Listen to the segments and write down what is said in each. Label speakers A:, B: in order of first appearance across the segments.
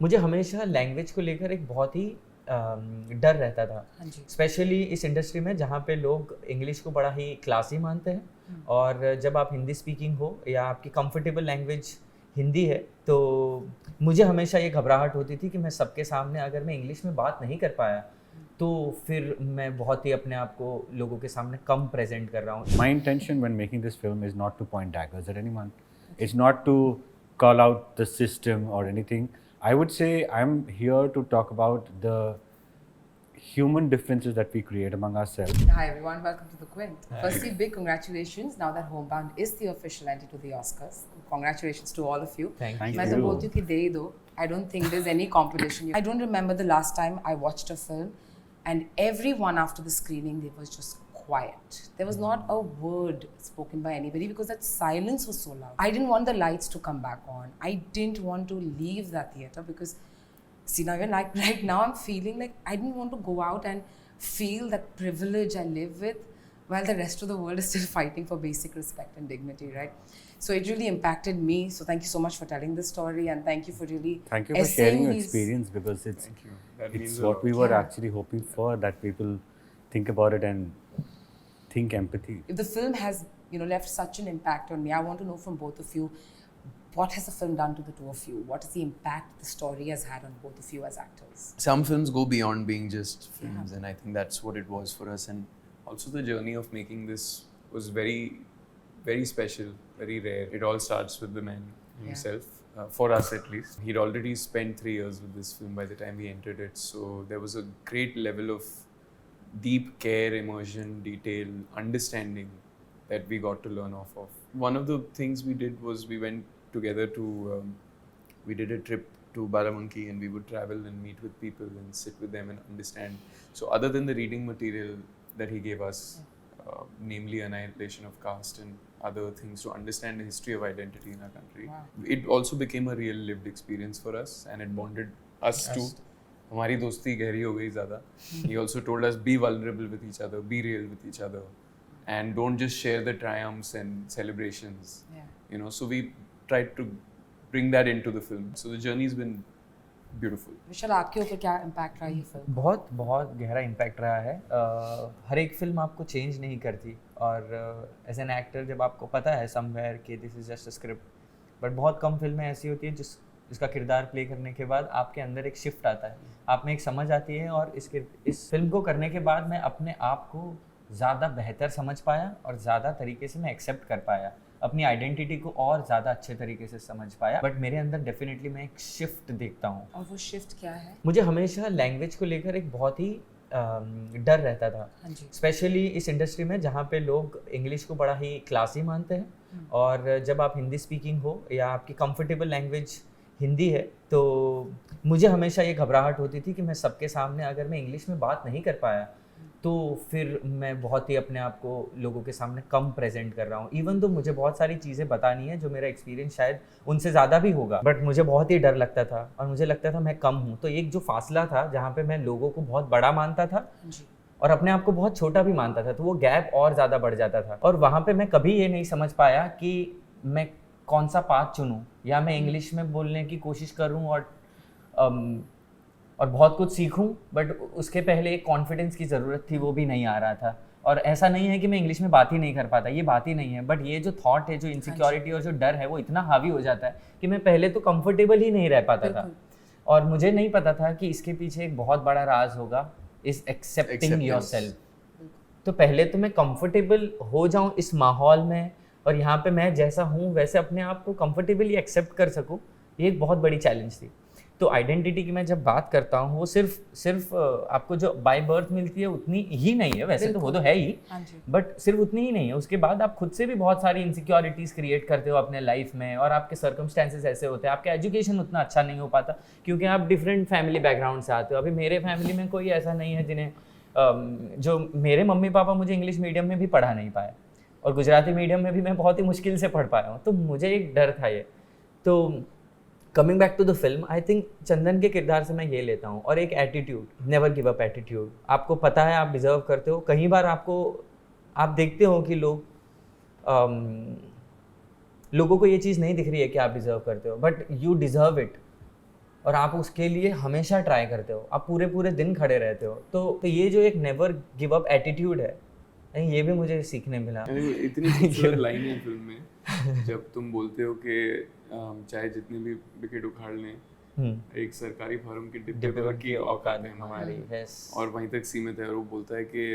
A: मुझे हमेशा लैंग्वेज को लेकर एक बहुत ही डर रहता था, स्पेशली इस इंडस्ट्री में जहाँ पे लोग इंग्लिश को बड़ा ही क्लासी मानते हैं और जब आप हिंदी स्पीकिंग हो या आपकी कंफर्टेबल लैंग्वेज हिंदी है तो मुझे हमेशा ये घबराहट होती थी कि मैं सबके सामने अगर मैं इंग्लिश में बात नहीं कर पाया तो फिर मैं बहुत ही अपने आप को लोगों के सामने कम प्रेजेंट कर रहा हूँ.
B: My intention when making this film is not to point daggers at anyone. It's not to call out the system or anything. I would say I'm here to talk about the human differences that we create among ourselves.
C: Hi everyone, welcome to the Quint. Firstly, big congratulations now that Homebound is the official entry to the Oscars. Congratulations to all of you.
A: Thank you.
C: मैं तो बोलती हूँ कि दे ही दो. I don't think there's any competition. I don't remember the last time I watched a film and everyone after the screening they was just quiet. There was not a word spoken by anybody because that silence was so loud. I didn't want the lights to come back on. I didn't want to leave that theatre because see now even like right now I'm feeling like I didn't want to go out and feel that privilege I live with while the rest of the world is still fighting for basic respect and dignity, right? So it really impacted me. So thank you so much for telling this story and thank you for really
B: Thank you for sharing your experience because it's what we were actually hoping for, that people think about it and think empathy.
C: If the film has left such an impact on me, I want to know from both of you, what has the film done to the two of you? What is the impact the story has had on both of you as actors?
D: Some films go beyond being just films, and I think that's what it was for us. And also the journey of making this was very, very special, very rare. It all starts with the man himself, for us at least. He'd already spent 3 years with this film by the time we entered it, so there was a great level of deep care, immersion, detail, understanding that we got to learn off of. One of the things we did was we went together to, we did a trip to Barabanki and we would travel and meet with people and sit with them and understand. So other than the reading material that he gave us, namely Annihilation of Caste and other things to understand the history of identity in our country, it also became a real lived experience for us and it bonded us too. हमारी दोस्ती गहरी हो गई ज़्यादा. He also told us be vulnerable with each other, be real with each other, and don't just share the triumphs and celebrations. So we tried to bring that into the film. So the journey's been beautiful.
C: विशाल, आपके ऊपर क्या impact रहा ये film?
A: बहुत बहुत गहरा impact रहा है. हर एक फिल्म आपको चेंज नहीं करती और एज एन एक्टर जब आपको पता है समवेयर कि this is just a script, but बहुत कम फिल्में ऐसी होती है जिसका किरदार प्ले करने के बाद आपके अंदर एक शिफ्ट आता है, आप में एक समझ आती है और इस फिल्म को करने के बाद मैं अपने आप को ज़्यादा बेहतर समझ पाया और ज़्यादा तरीके से मैं एक्सेप्ट कर पाया, अपनी आइडेंटिटी को और ज़्यादा अच्छे तरीके से समझ पाया. बट मेरे अंदर डेफिनेटली मैं एक शिफ्ट देखता हूँ.
C: और वो शिफ्ट क्या है?
A: मुझे हमेशा लैंग्वेज को लेकर एक बहुत ही डर रहता था, स्पेशली इस इंडस्ट्री में जहाँ पे लोग इंग्लिश को बड़ा ही क्लासी मानते हैं और जब आप हिंदी स्पीकिंग हो या आपकी कंफर्टेबल लैंग्वेज हिंदी है तो मुझे हमेशा ये घबराहट होती थी कि मैं सबके सामने अगर मैं इंग्लिश में बात नहीं कर पाया तो फिर मैं बहुत ही अपने आप को लोगों के सामने कम प्रेजेंट कर रहा हूँ. इवन तो मुझे बहुत सारी चीज़ें बतानी है जो मेरा एक्सपीरियंस शायद उनसे ज़्यादा भी होगा, बट मुझे बहुत ही डर लगता था और मुझे लगता था मैं कम हूँ. तो एक जो फासला था जहाँ पे मैं लोगों को बहुत बड़ा मानता था और अपने आप को बहुत छोटा भी मानता था, तो वो गैप और ज़्यादा बढ़ जाता था और वहाँ पर मैं कभी ये नहीं समझ पाया कि मैं कौन सा पाथ चुनूं, या मैं इंग्लिश में बोलने की कोशिश करूं और बहुत कुछ सीखूं, बट उसके पहले एक कॉन्फिडेंस की ज़रूरत थी, वो भी नहीं आ रहा था. और ऐसा नहीं है कि मैं इंग्लिश में बात ही नहीं कर पाता, ये बात ही नहीं है, बट ये जो थॉट है, जो इनसिक्योरिटी और जो डर है वो इतना हावी हो जाता है कि मैं पहले तो कंफर्टेबल ही नहीं रह पाता था और मुझे नहीं पता था कि इसके पीछे एक बहुत बड़ा राज होगा, इज एक्सेप्टिंग योरसेल्फ. तो पहले तो मैं कंफर्टेबल हो जाऊँ इस माहौल में और यहाँ पे मैं जैसा हूँ वैसे अपने आप को कंफर्टेबली एक्सेप्ट कर सकूँ, ये एक बहुत बड़ी चैलेंज थी. तो आइडेंटिटी की मैं जब बात करता हूँ वो सिर्फ आपको जो बाय बर्थ मिलती है उतनी ही नहीं है, वैसे तो वो तो है ही, बट सिर्फ उतनी ही नहीं है. उसके बाद आप खुद से भी बहुत सारी इनसिक्योरिटीज़ क्रिएट करते हो अपने लाइफ में और आपके सर्कमस्टेंसेस ऐसे होते हैं, आपका एजुकेशन उतना अच्छा नहीं हो पाता क्योंकि आप डिफरेंट फैमिली बैकग्राउंड से आते हो. अभी मेरे फैमिली में कोई ऐसा नहीं है जिन्हें जो मेरे मम्मी पापा मुझे इंग्लिश मीडियम में भी पढ़ा नहीं पाए और गुजराती मीडियम में भी मैं बहुत ही मुश्किल से पढ़ पाया हूँ, तो मुझे एक डर था ये. तो coming back to the film, I think Chandan के किरदार से मैं ये लेता हूँ और एक attitude, never give up attitude. आपको पता है आप डिज़र्व करते हो. कई बार आप देखते हो कि लोगों को ये चीज़ नहीं दिख रही है कि आप डिज़र्व करते हो, बट यू डिज़र्व इट और आप उसके लिए हमेशा ट्राई करते हो, आप पूरे पूरे दिन खड़े रहते हो, तो ये जो एक नेवर गिव अप एटीट्यूड है, ये भी मुझे सीखने मिला।
D: इतनी खूबसूरत लाइन है फिल्म में जब तुम बोलते हो कि चाहे जितने भी विकेट उखाड़ लें, एक सरकारी फर्म के डिब्बे पर की औकात है हमारी, और वहीं तक सीमित है। और वो बोलता है कि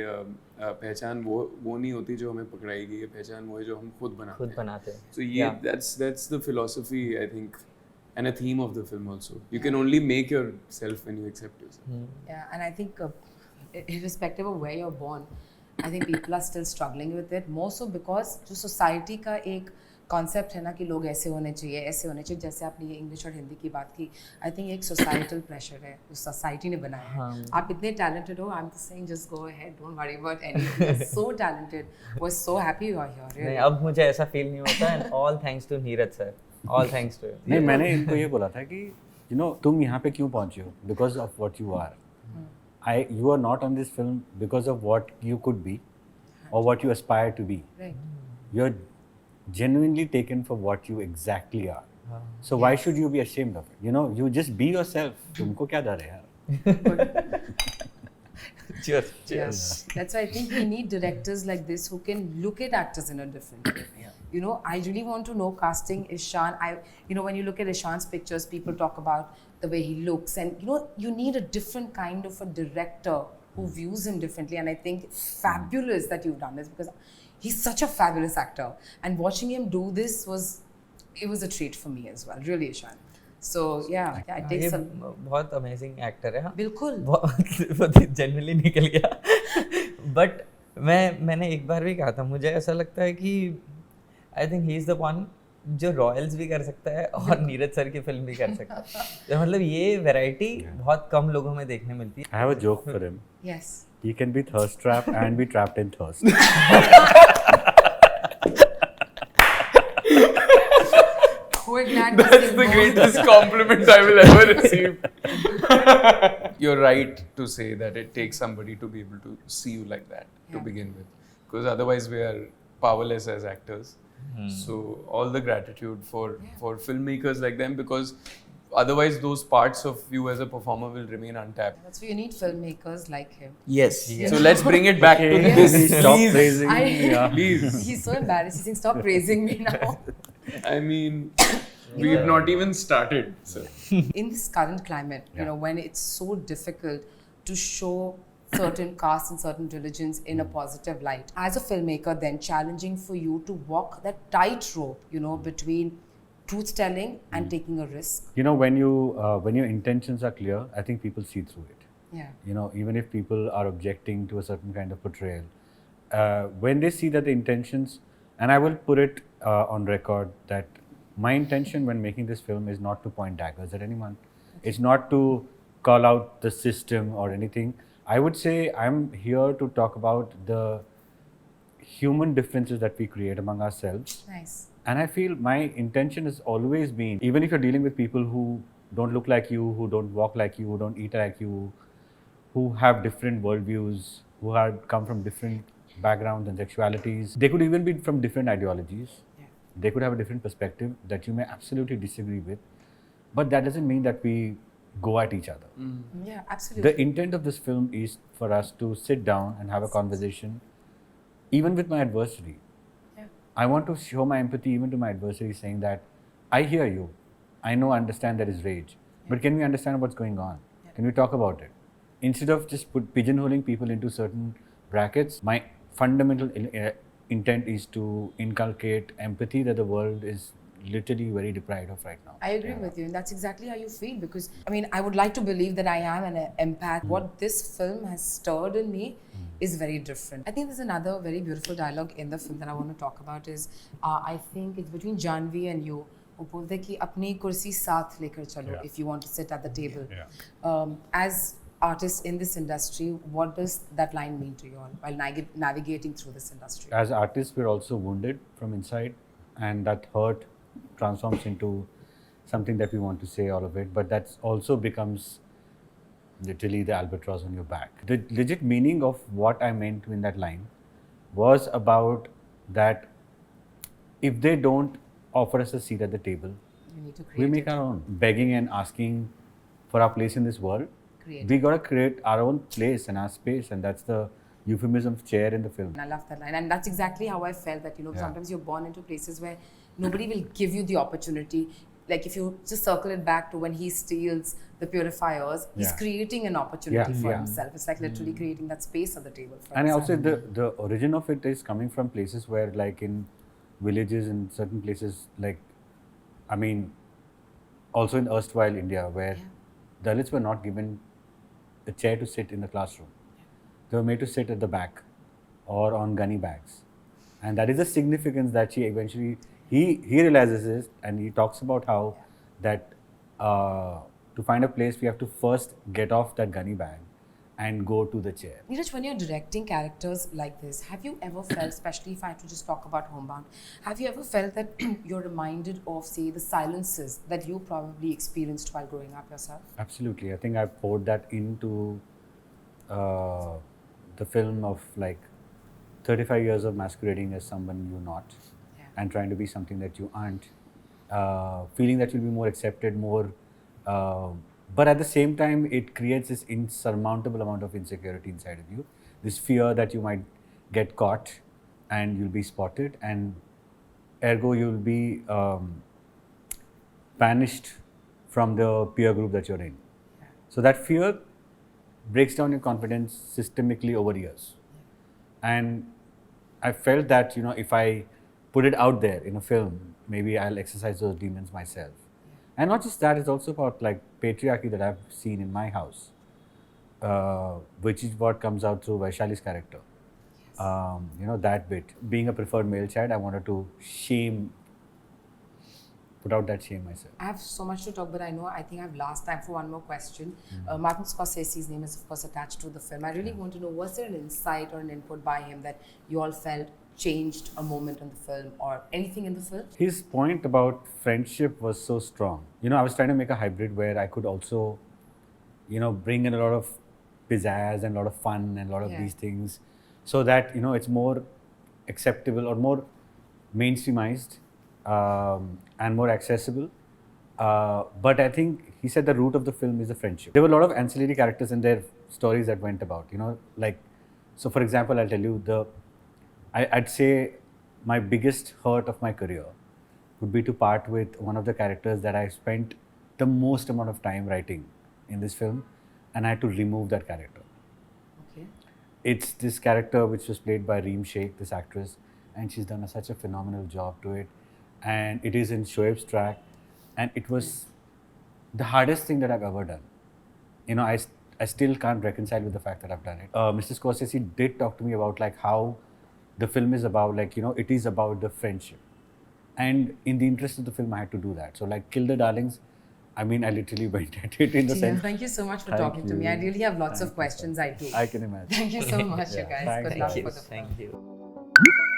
D: पहचान वो नहीं होती जो हमें पकड़ाएगी, ये पहचान वो है जो हम खुद बनाते हैं। So that's the philosophy, I think, and a theme of the film also. You can only make yourself when you accept yourself.
C: Yeah, and I think irrespective of where you're born, I think people are still struggling with it, more so because जो society का एक concept है ना कि लोग ऐसे होने चाहिए, जैसे आपने ये इंग्लिश और हिंदी की बात की, आई थिंक एक सोसाइटल प्रेशर है जो सोसाइटी ने बनाया है। आप इतने टैलेंटेड हो, I am just saying just go ahead, don't worry about anything, you are so talented, we are so happy you are here.
A: नहीं, अब मुझे ऐसा फील नहीं होता, and all thanks to Neeraj sir, all thanks to.
B: नहीं, मैंने इनको ये बोला था कि तुम यहाँ पे क्यों पहुँचे हो, because of what you are. You are not on this film because of what you could be or what you aspire to be.
C: Right.
B: You're genuinely taken for what you exactly are. So why should you be ashamed of it? You just be yourself. तुमको क्या डर है यार?
A: Cheers.
C: Yes. That's why I think we need directors like this who can look at actors in a different way. I really want to know casting Ishaan. When you look at Ishaan's pictures, people talk about the way he looks, and you need a different kind of a director who views him differently. And I think it's fabulous that you've done this, because he's such a fabulous actor, and watching him do this was a treat for me as well, really, Ishaan. So yeah, it takes some.
A: बहुत amazing actor है, हाँ
C: बिल्कुल,
A: बहुत genuinely निकल गया। But मैंने एक बार भी कहा था, मुझे ऐसा लगता है कि I think he is the one जो रॉयल्स भी कर सकता है और नीरज सर की फिल्म भी कर सकता है। तो मतलब ये वैरायटी बहुत कम लोगों में देखने मिलती है।
B: I have a joke for him.
C: yes,
B: He can be thirst trapped and be trapped in thirst.
C: we're glad
D: That's the greatest compliment I will ever receive. You're right to say that it takes somebody to be able to see you like that to begin with, because otherwise we are powerless as actors. So all the gratitude for filmmakers like them, because otherwise those parts of you as a performer will remain untapped.
C: That's why you need filmmakers like him.
D: Yes. So let's bring it back to this.
B: Stop praising me. Yeah.
D: Please.
C: He's so embarrassed. He's saying, stop praising me now.
D: I mean, we've not even started. So.
C: In this current climate, when it's so difficult to show certain caste and certain religions in a positive light, as a filmmaker, then challenging for you to walk that tightrope, between truth telling and taking a risk.
B: When your intentions are clear, I think people see through it.
C: Yeah.
B: Even if people are objecting to a certain kind of portrayal, when they see that the intentions, and I will put it on record that my intention when making this film is not to point daggers at anyone. It's not to call out the system or anything. I would say I'm here to talk about the human differences that we create among ourselves.
C: Nice.
B: And I feel my intention has always been, even if you're dealing with people who don't look like you, who don't walk like you, who don't eat like you, who have different worldviews, who come from different backgrounds and sexualities, they could even be from different ideologies.
C: Yeah.
B: They could have a different perspective that you may absolutely disagree with. But that doesn't mean that we go at each other.
C: Yeah, absolutely.
B: The intent of this film is for us to sit down and have a conversation, even with my adversary.
C: Yeah.
B: I want to show my empathy even to my adversary, saying that I hear you, I know, understand there is rage, but can we understand what's going on? Can we talk about it? Instead of just pigeonholing people into certain brackets, my fundamental intent is to inculcate empathy that the world is literally very deprived of right now.
C: I agree with you, and that's exactly how you feel, because I would like to believe that I am an empath. What this film has stirred in me is very different. I think there's another very beautiful dialogue in the film that I want to talk about is I think it's between Jahnvi and you. वो बोलते कि अपनी कुर्सी साथ लेकर चलो if you want to sit at the table. As artists in this industry, what does that line mean to you all while navigating through this industry?
B: As artists, we're also wounded from inside, and that hurt transforms into something that we want to say, all of it, but that also becomes literally the albatross on your back. The legit meaning of what I meant in that line was about that if they don't offer us a seat at the table,
C: You need to
B: we
C: create
B: make our own. Begging and asking for our place in this world, we got to create our own place and our space, and that's the euphemism of chair in the film.
C: And I love that line, and that's exactly how I felt that, you know, sometimes you're born into places where nobody will give you the opportunity. Like if you just circle it back to when he steals the purifiers, he's creating an opportunity for himself. It's like literally creating that space at the table for
B: and
C: himself.
B: also the origin of it is coming from places where, like in villages, in certain places, like, I mean, also in erstwhile India, where Dalits were not given a chair to sit in the classroom. They were made to sit at the back or on gunny bags. And that is the significance that she eventually, he realizes it, and he talks about how that to find a place, we have to first get off that gunny bag and go to the chair.
C: Neeraj, when you're directing characters like this, have you ever felt, especially if I had to just talk about Homebound, have you ever felt that you're reminded of, say, the silences that you probably experienced while growing up yourself?
B: Absolutely. I think I poured that into the film of like 35 years of masquerading as someone you're not and trying to be something that you aren't, feeling that you'll be more accepted, more, but at the same time, it creates this insurmountable amount of insecurity inside of you, this fear that you might get caught and you'll be spotted, and ergo you'll be banished from the peer group that you're in. So that fear breaks down your confidence systemically over years. And I felt that, you know, if I put it out there in a film, maybe I'll exercise those demons myself. And not just that, it's also about like patriarchy that I've seen in my house, which is what comes out through Vaishali's character. You know, that bit. Being a preferred male child, I wanted to put out that shame myself.
C: I have so much to talk, but I think I have last time for one more question. Martin Scorsese's name is of course attached to the film. I really want to know, was there an insight or an input by him that you all felt changed a moment in the film or anything in the film?
B: His point about friendship was so strong. You know, I was trying to make a hybrid where I could also, you know, bring in a lot of pizzazz and a lot of fun and a lot of these things, so that, you know, it's more acceptable or more mainstreamized and more accessible. But I think he said the root of the film is the friendship. There were a lot of ancillary characters in their stories that went about, you know, like, so for example, I'll tell you, I'd say my biggest hurt of my career would be to part with one of the characters that I spent the most amount of time writing in this film, and I had to remove that character.
C: Okay.
B: It's this character which was played by Reem Sheikh, this actress, and she's done such a phenomenal job to it. And it is in Shoaib's track, and it was the hardest thing that I've ever done. You know, I still can't reconcile with the fact that I've done it. Mr. Scorsese did talk to me about like how the film is about, like, you know, it is about the friendship. And in the interest of the film, I had to do that. So like Kill the Darlings, I mean, I literally went at it in the sense.
C: Thank you so much for talking to me. I really have lots of questions. I do.
B: I can imagine.
C: Thank you so much, you guys.
B: Thank
C: Good
B: you.
C: luck
A: Thank
C: for
A: you.
C: the film.
A: Thank you.